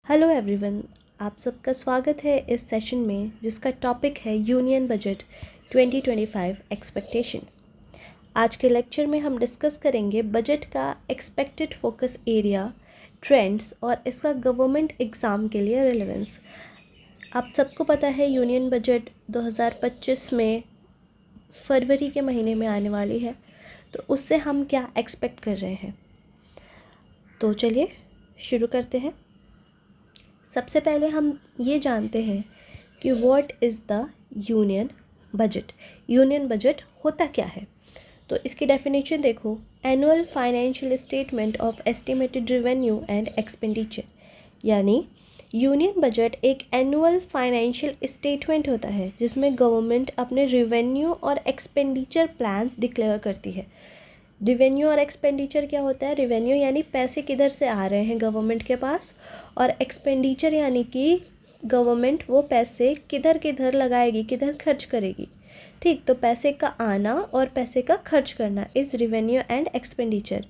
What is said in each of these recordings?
Hello everyone, आप सबका स्वागत है इस सेशन में जिसका टॉपिक है यूनियन बजट 2025 एक्सपेक्टेशन। आज के लेक्चर में हम डिस्कस करेंगे बजट का एक्सपेक्टेड फोकस एरिया, ट्रेंड्स और इसका गवर्नमेंट एग्ज़ाम के लिए रिलेवेंस। आप सबको पता है यूनियन बजट 2025 में फरवरी के महीने में आने वाली है, तो उससे हम क्या एक्सपेक्ट कर रहे हैं। तो चलिए शुरू करते हैं। सबसे पहले हम ये जानते हैं कि what is the union budget. Union budget होता क्या है, तो इसकी डेफिनेशन देखो। Annual financial statement of estimated revenue and expenditure, यानी यूनियन बजट एक एनुअल फाइनेंशियल स्टेटमेंट होता है जिसमें गवर्नमेंट अपने रेवेन्यू और एक्सपेंडिचर प्लान्स डिक्लेयर करती है। रिवेन्यू और एक्सपेंडिचर क्या होता है? रिवेन्यू यानी पैसे किधर से आ रहे हैं गवर्नमेंट के पास, और एक्सपेंडिचर यानी कि गवर्नमेंट वो पैसे किधर किधर लगाएगी, किधर खर्च करेगी। ठीक, तो पैसे का आना और पैसे का खर्च करना इज़ रिवेन्यू एंड एक्सपेंडिचर।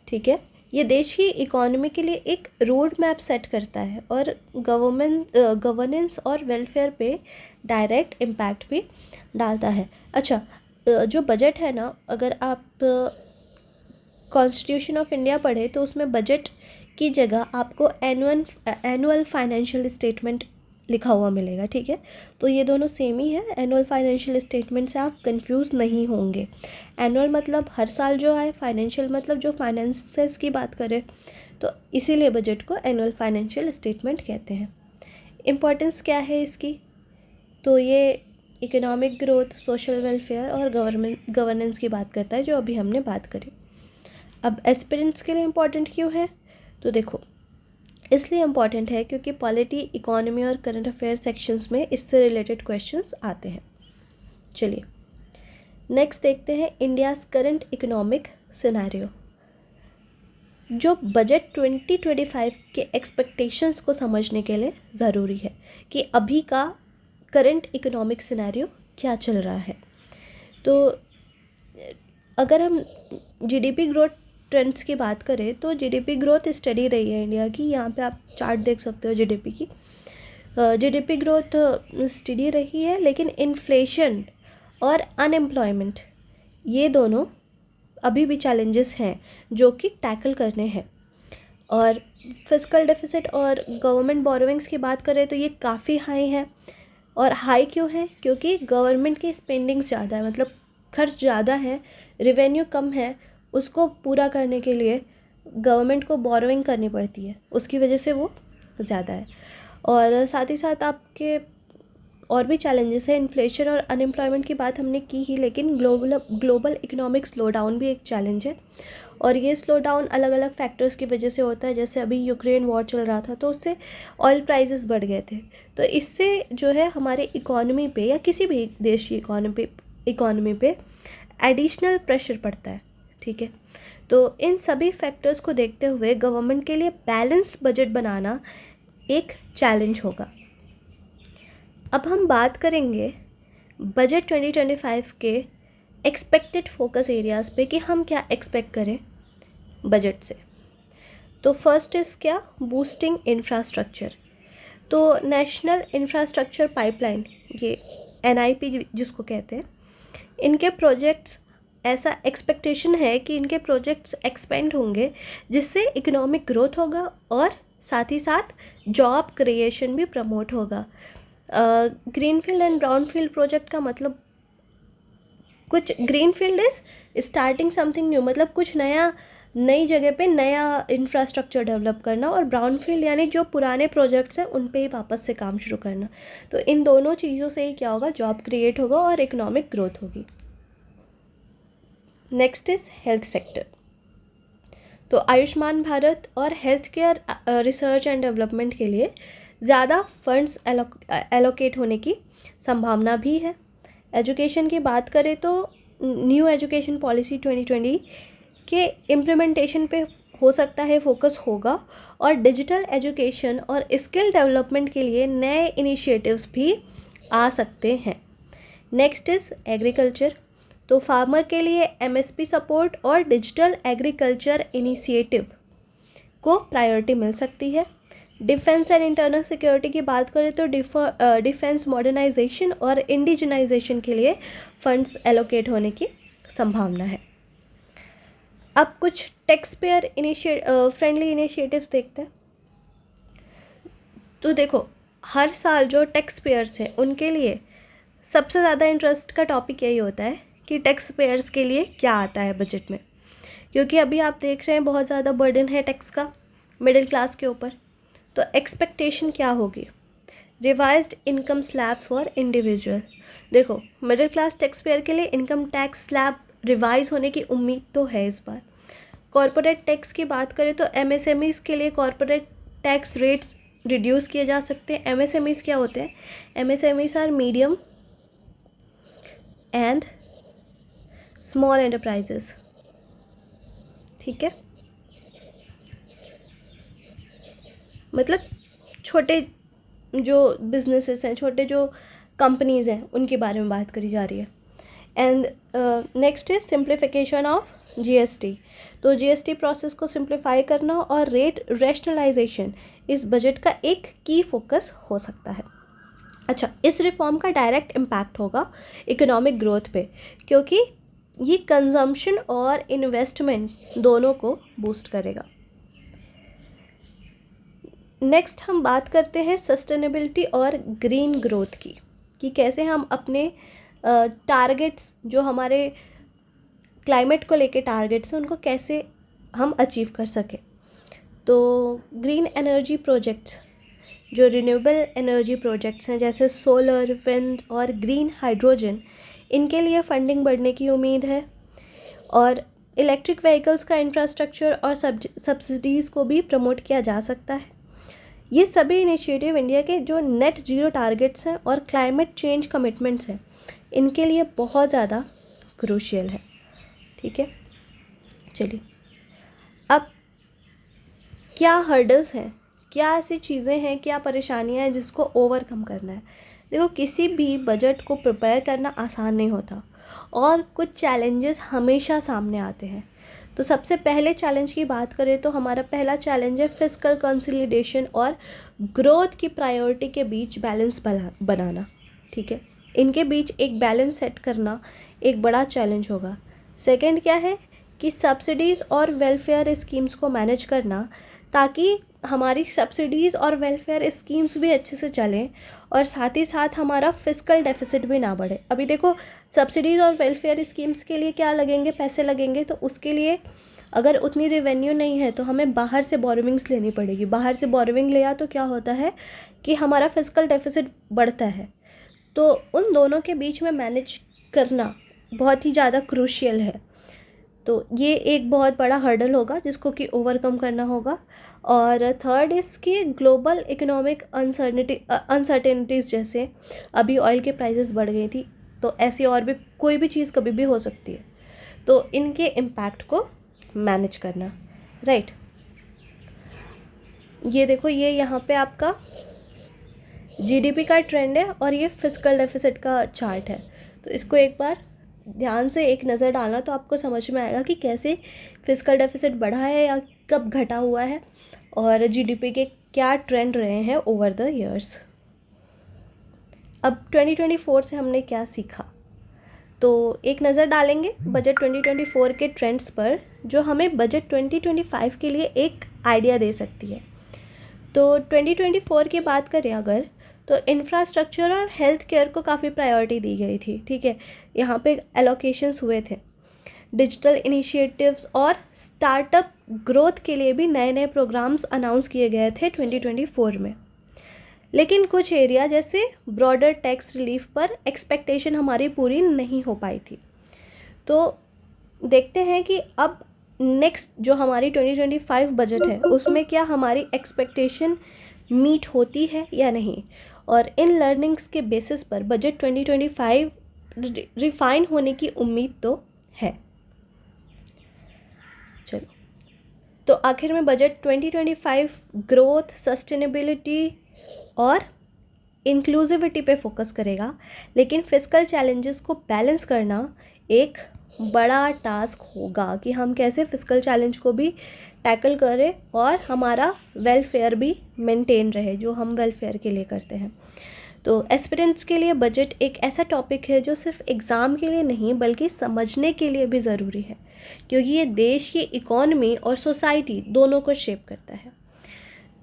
ठीक है, ये देश की इकोनॉमी के लिए एक रोड मैप सेट करता है और गवर्नेंस और वेलफेयर पे डायरेक्ट इम्पैक्ट भी डालता है। अच्छा, जो बजट है ना, अगर आप कॉन्स्टिट्यूशन ऑफ इंडिया पढ़े तो उसमें बजट की जगह आपको एनुअल फाइनेंशियल स्टेटमेंट लिखा हुआ मिलेगा। ठीक है, तो ये दोनों सेम ही है। एनुअल फाइनेंशियल स्टेटमेंट से आप कंफ्यूज नहीं होंगे। एनुअल मतलब हर साल जो आए, फाइनेंशियल मतलब जो फाइनेंसेस की बात करें, तो इसीलिए बजट को एनुअल फाइनेंशियल स्टेटमेंट कहते हैं। इम्पोर्टेंस क्या है इसकी? तो ये इकोनॉमिक ग्रोथ, सोशल वेलफेयर और गवर्नेंस की बात करता है, जो अभी हमने बात करी। अब एस्पिरेंट्स के लिए इम्पॉर्टेंट क्यों है? तो देखो, इसलिए इम्पॉर्टेंट है क्योंकि पॉलिटी, इकोनॉमी और करंट अफेयर सेक्शंस में इससे रिलेटेड क्वेश्चंस आते हैं। चलिए नेक्स्ट देखते हैं इंडियाज़ करंट इकोनॉमिक सिनेरियो। जो बजट 2025 के एक्सपेक्टेशंस को समझने के लिए ज़रूरी है कि अभी का करंट इकोनॉमिक सिनेरियो क्या चल रहा है। तो अगर हम जीडीपी ग्रोथ ट्रेंड्स की बात करें तो जीडीपी ग्रोथ स्टडी रही है इंडिया की। यहाँ पे आप चार्ट देख सकते हो जीडीपी की। जीडीपी ग्रोथ स्टडी रही है, लेकिन इन्फ्लेशन और अनएम्प्लॉयमेंट ये दोनों अभी भी चैलेंजेस हैं जो कि टैकल करने हैं। और फिस्कल डेफिसिट और गवर्नमेंट बोरोविंग्स की बात करें तो ये काफ़ी हाई है। और हाई क्यों है? क्योंकि गवर्नमेंट की स्पेंडिंग्स ज़्यादा है, मतलब खर्च ज़्यादा है, रेवेन्यू कम है। उसको पूरा करने के लिए गवर्नमेंट को बोरोइंग करनी पड़ती है, उसकी वजह से वो ज़्यादा है। और साथ ही साथ आपके और भी चैलेंजेस है। इन्फ्लेशन और अनएम्प्लॉयमेंट की बात हमने की ही, लेकिन ग्लोबल इकोनॉमिक स्लो डाउन भी एक चैलेंज है। और ये स्लो डाउन अलग अलग फैक्टर्स की वजह से होता है। जैसे अभी यूक्रेन वॉर चल रहा था तो उससे ऑयल प्राइसेस बढ़ गए थे, तो इससे जो है हमारे इकोनॉमी पे या किसी भी देश की इकोनॉमी पे एडिशनल प्रेशर पड़ता है। ठीक है, तो इन सभी फैक्टर्स को देखते हुए गवर्नमेंट के लिए बैलेंस बजट बनाना एक चैलेंज होगा। अब हम बात करेंगे बजट 2025 के एक्सपेक्टेड फोकस एरियाज़ पे कि हम क्या एक्सपेक्ट करें बजट से। तो फर्स्ट इज़ क्या? Boosting infrastructure. तो नेशनल इंफ्रास्ट्रक्चर पाइपलाइन, ये NIP जिसको कहते हैं, इनके प्रोजेक्ट्स, ऐसा एक्सपेक्टेशन है कि इनके प्रोजेक्ट्स एक्सपेंड होंगे जिससे इकोनॉमिक ग्रोथ होगा और साथ ही साथ जॉब क्रिएशन भी प्रमोट होगा। ग्रीनफील्ड एंड ब्राउनफील्ड प्रोजेक्ट का मतलब, कुछ greenfield is starting something new, मतलब कुछ नया, नई जगह पे नया इंफ्रास्ट्रक्चर डेवलप करना, और ब्राउनफील्ड यानी जो पुराने प्रोजेक्ट्स हैं उन पे ही वापस से काम शुरू करना। तो इन दोनों चीज़ों से ही क्या होगा? जॉब क्रिएट होगा और इकोनॉमिक ग्रोथ होगी। Next is health sector. तो आयुष्मान भारत और health care research and development के लिए ज़्यादा फंड्स एलोकेट होने की संभावना भी है। एजुकेशन की बात करें तो न्यू एजुकेशन पॉलिसी 2020 के इम्प्लीमेंटेशन पे हो सकता है फोकस होगा, और डिजिटल एजुकेशन और स्किल डेवलपमेंट के लिए नए इनिशिएटिव्स भी आ सकते हैं। Next is agriculture. तो फार्मर के लिए MSP सपोर्ट और डिजिटल एग्रीकल्चर इनिशिएटिव को प्रायोरिटी मिल सकती है। डिफेंस एंड इंटरनल सिक्योरिटी की बात करें तो डिफेंस मॉडर्नाइजेशन और इंडिजिनाइजेशन के लिए फंड्स एलोकेट होने की संभावना है। अब कुछ टैक्स पेयर फ्रेंडली इनिशिएटिव्स देखते हैं। तो देखो, हर साल जो टैक्स पेयर्स हैं उनके लिए सबसे ज़्यादा इंटरेस्ट का टॉपिक यही होता है कि टैक्स पेयर्स के लिए क्या आता है बजट में, क्योंकि अभी आप देख रहे हैं बहुत ज़्यादा बर्डन है टैक्स का मिडिल क्लास के ऊपर। तो एक्सपेक्टेशन क्या होगी? Revised income slabs for individual. देखो, मिडिल क्लास टैक्स पेयर के लिए इनकम टैक्स स्लैब रिवाइज होने की उम्मीद तो है इस बार। कॉरपोरेट टैक्स की बात करें तो एमएसएमईज़ के लिए कॉरपोरेट टैक्स रेट्स रिड्यूस किए जा सकते हैं। एमएसएमईज़ क्या होते हैं? MSMEs are medium and small enterprises, ठीक है, मतलब छोटे जो बिजनेसेस हैं, छोटे जो कंपनीज़ हैं, उनके बारे में बात करी जा रही है। And next is simplification of GST. तो जीएसटी प्रोसेस को सिंप्लीफाई करना और रेट रैशनलाइजेशन इस बजट का एक की फोकस हो सकता है। अच्छा, इस रिफॉर्म का डायरेक्ट इम्पैक्ट होगा इकोनॉमिक ग्रोथ पे, क्योंकि ये कंजम्पशन और इन्वेस्टमेंट दोनों को बूस्ट करेगा। नेक्स्ट हम बात करते हैं सस्टेनेबिलिटी और ग्रीन ग्रोथ की, कि कैसे हम अपने टारगेट्स जो हमारे क्लाइमेट को लेके टारगेट्स हैं उनको कैसे हम अचीव कर सकें। तो ग्रीन एनर्जी प्रोजेक्ट्स, जो रिन्यूएबल एनर्जी प्रोजेक्ट्स हैं जैसे सोलर, विंड और ग्रीन हाइड्रोजन, इनके लिए फंडिंग बढ़ने की उम्मीद है। और इलेक्ट्रिक व्हीकल्स का इंफ्रास्ट्रक्चर और सब्सिडीज़ को भी प्रमोट किया जा सकता है। ये सभी इनिशिएटिव इंडिया के जो नेट जीरो टारगेट्स हैं और क्लाइमेट चेंज कमिटमेंट्स हैं, इनके लिए बहुत ज़्यादा क्रूशियल है, ठीक है। चलिए, अब क्या हर्डल्स हैं, क्या ऐसी चीज़ें हैं, क्या परेशानियां हैं जिसको ओवरकम करना है। देखो, किसी भी बजट को प्रिपेयर करना आसान नहीं होता और कुछ चैलेंजेस हमेशा सामने आते हैं। तो सबसे पहले चैलेंज की बात करें तो हमारा पहला चैलेंज है फिस्कल कंसोलिडेशन और ग्रोथ की प्रायोरिटी के बीच बैलेंस बनाना, ठीक है। इनके बीच एक बैलेंस सेट करना एक बड़ा चैलेंज होगा। सेकंड क्या है कि सब्सिडीज़ और वेलफेयर स्कीम्स को मैनेज करना, ताकि हमारी सब्सिडीज़ और वेलफेयर स्कीम्स भी अच्छे से चलें और साथ ही साथ हमारा फिस्कल डेफिसिट भी ना बढ़े। अभी देखो, सब्सिडीज़ और वेलफेयर स्कीम्स के लिए क्या लगेंगे? पैसे लगेंगे। तो उसके लिए अगर उतनी रेवेन्यू नहीं है तो हमें बाहर से बोरोविंग्स लेनी पड़ेगी। बाहर से बोरोविंग लिया तो क्या होता है कि हमारा फिस्कल डेफिसिट बढ़ता है। तो उन दोनों के बीच में मैनेज करना बहुत ही ज़्यादा क्रूशियल है। तो ये एक बहुत बड़ा हर्डल होगा जिसको कि ओवरकम करना होगा। और थर्ड इसकी ग्लोबल इकोनॉमिक अनसर्टेनिटीज़, जैसे अभी ऑयल के प्राइसेस बढ़ गई थी, तो ऐसी और भी कोई भी चीज़ कभी भी हो सकती है, तो इनके इम्पैक्ट को मैनेज करना, राइट। ये देखो, ये यहाँ पे आपका जीडीपी का ट्रेंड है और ये फिस्कल डेफिसिट का चार्ट है। तो इसको एक बार ध्यान से एक नज़र डालना तो आपको समझ में आएगा कि कैसे फिस्कल डेफिसिट बढ़ा है या कब घटा हुआ है और जीडीपी के क्या ट्रेंड रहे हैं ओवर द इयर्स। अब 2024 से हमने क्या सीखा, तो एक नज़र डालेंगे बजट 2024 के ट्रेंड्स पर, जो हमें बजट 2025 के लिए एक आइडिया दे सकती है। तो 2024 की बात करें अगर, तो इंफ्रास्ट्रक्चर और हेल्थ केयर को काफ़ी प्रायोरिटी दी गई थी, ठीक है। यहाँ पे एलोकेशंस हुए थे। डिजिटल इनिशिएटिव्स और स्टार्टअप ग्रोथ के लिए भी नए नए प्रोग्राम्स अनाउंस किए गए थे 2024 में। लेकिन कुछ एरिया जैसे ब्रॉडर टैक्स रिलीफ पर एक्सपेक्टेशन हमारी पूरी नहीं हो पाई थी। तो देखते हैं कि अब नेक्स्ट जो हमारी 2025 बजट है उसमें क्या हमारी एक्सपेक्टेशन मीट होती है या नहीं, और इन लर्निंग्स के बेसिस पर बजट 2025 रिफाइन होने की उम्मीद तो है। चलो, तो आखिर में बजट 2025 ग्रोथ, सस्टेनेबिलिटी और इंक्लूसिविटी पे फोकस करेगा, लेकिन फिस्कल चैलेंजेस को बैलेंस करना एक बड़ा टास्क होगा कि हम कैसे फिजिकल चैलेंज को भी टैकल करें और हमारा वेलफेयर भी मेंटेन रहे, जो हम वेलफेयर के लिए करते हैं। तो एस्पिरेंट्स के लिए बजट एक ऐसा टॉपिक है जो सिर्फ एग्ज़ाम के लिए नहीं बल्कि समझने के लिए भी ज़रूरी है, क्योंकि ये देश की इकॉनमी और सोसाइटी दोनों को शेप करता है।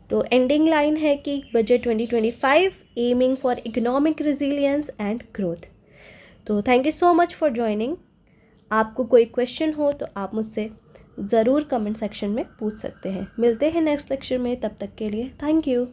तो एंडिंग लाइन है कि budget 2025 aiming for economic resilience and growth. तो thank you so much for joining. आपको कोई क्वेश्चन हो तो आप मुझसे ज़रूर कमेंट सेक्शन में पूछ सकते हैं। मिलते हैं नेक्स्ट लेक्चर में, तब तक के लिए थैंक यू।